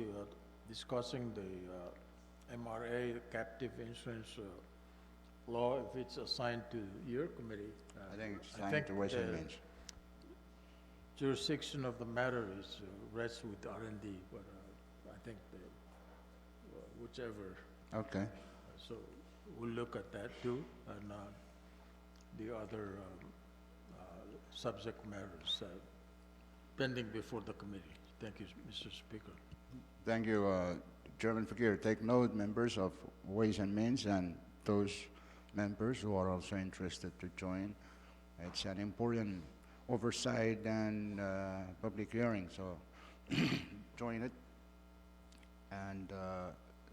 discussing the MRA, captive insurance law, if it's assigned to your committee. I think it's I time think to Ways and the Means. jurisdiction of the matter is rests with R&D, but I think whichever. Okay. So we'll look at that too, and the other subject matters pending before the committee. Thank you, Mr. Speaker. Thank you, Chairman Fakir. Take note, members of Ways and Means, and those members who are also interested to join. It's an important oversight and public hearing, so join it. And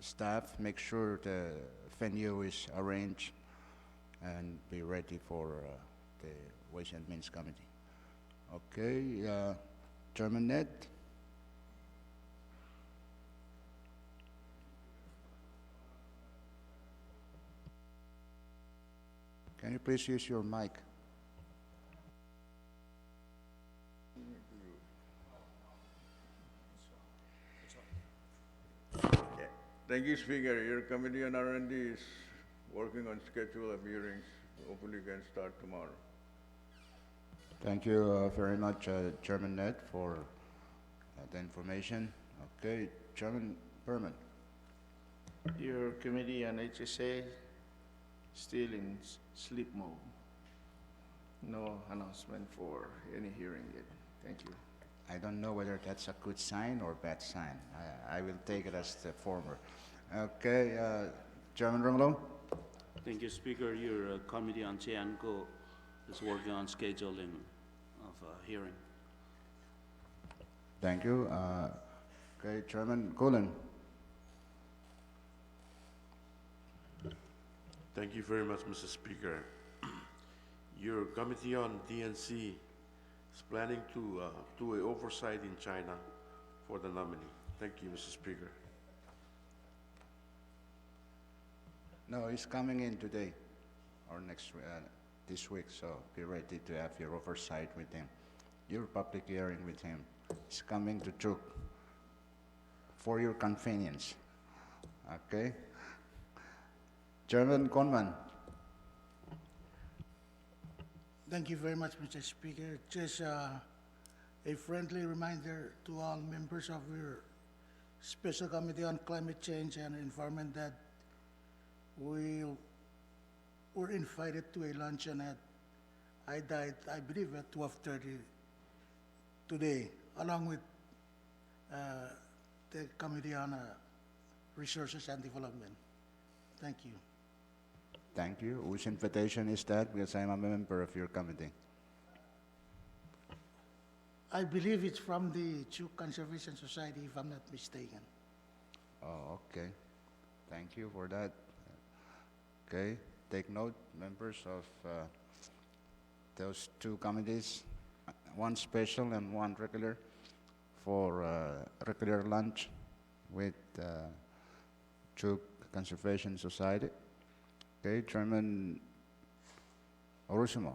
staff, make sure the venue is arranged and be ready for the Ways and Means Committee. Okay, Chairman Ned? Can you please use your mic? Thank you, Speaker. Your Committee on R&D is working on schedule of hearings. Hopefully can start tomorrow. Thank you very much, Chairman Ned, for the information. Okay, Chairman Berman. Your Committee on HSA still in sleep mode. No announcement for any hearing yet. Thank you. I don't know whether that's a good sign or bad sign. I will take it as the former. Okay, Chairman Romulo? Thank you, Speaker. Your Committee on Chianco is working on scheduling of a hearing. Thank you. Okay, Chairman Cullen? Thank you very much, Mr. Speaker. Your Committee on DNC is planning to do an oversight in China for the nominee. Thank you, Mr. Speaker. No, he's coming in today or this week, so be ready to have your oversight with him, your public hearing with him. He's coming to Chuk for your convenience. Okay? Chairman Conman. Thank you very much, Mr. Speaker. Just a friendly reminder to all members of your Special Committee on Climate Change and Environment that we were invited to a luncheon at I believe at 12:30 today, along with the Committee on Resources and Development. Thank you. Thank you. Whose invitation is that? Because I'm a member of your committee. I believe it's from the Chuk Conservation Society, if I'm not mistaken. Oh, okay. Thank you for that. Okay. Take note, members of those two committees, one special and one regular, for regular lunch with Chuk Conservation Society. Okay, Chairman Orusimo.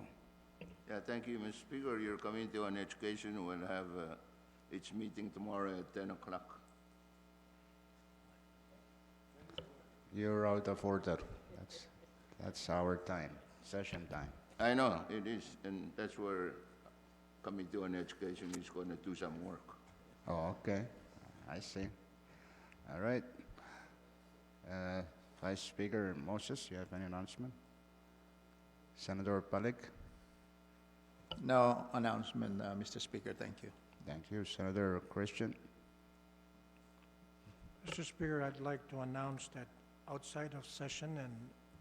Yeah, thank you, Mr. Speaker. Your Committee on Education will have its meeting tomorrow at 10 o'clock. You're out of order. That's our time, session time. I know, it is, and that's where Committee on Education is going to do some work. Oh, okay. I see. All right. Vice Speaker Moses, you have any announcement? Senator Palik? No announcement, Mr. Speaker. Thank you. Thank you. Senator Christian? Mr. Speaker, I'd like to announce that outside of session and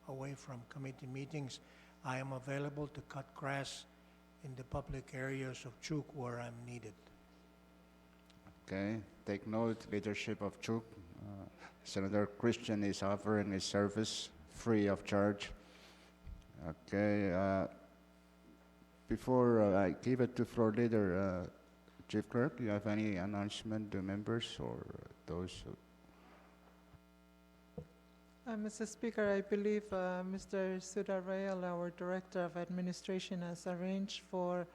away from committee meetings, I am available to cut grass in the public areas of Chuk where I'm needed. Okay. Take note, leadership of Chuk. Senator Christian is offering his service free of charge. Okay. Before I give it to floor leader, Chief Clerk, do you have any announcement to members or those who... Mr. Speaker, I believe Mr. Sudarayal, our Director of Administration, has arranged for,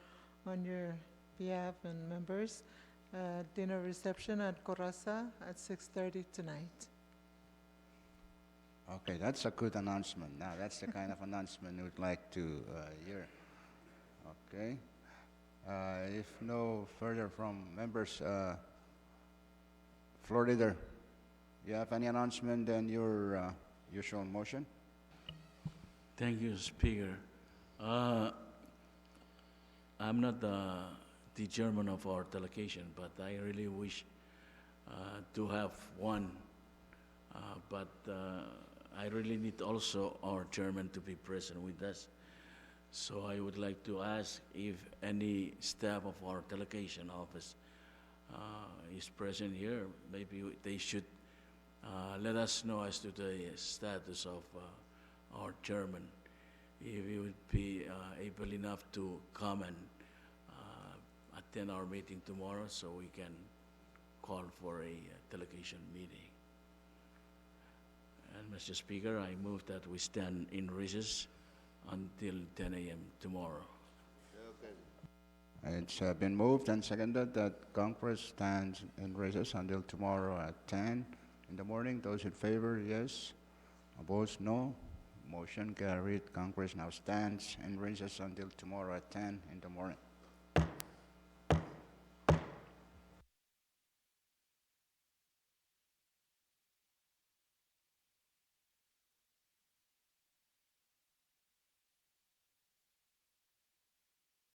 on your behalf and members, dinner reception at Corasa at 6:30 tonight. Okay, that's a good announcement. Now, that's the kind of announcement we'd like to hear. Okay. If no further from members, floor leader, you have any announcement, then your usual motion? Thank you, Speaker. I'm not the chairman of our delegation, but I really wish to have one. But I really need also our chairman to be present with us. So I would like to ask if any staff of our delegation office is present here. Maybe they should let us know as to the status of our chairman, if he would be able enough to come and attend our meeting tomorrow so we can call for a delegation meeting. And Mr. Speaker, I move that we stand in recess until 10 a.m. tomorrow. It's been moved and seconded that Congress stands in recess until tomorrow at 10 in the morning. Those in favor, yes. Opposed, no. Motion carried. Congress now stands in recess until tomorrow at 10 in the morning.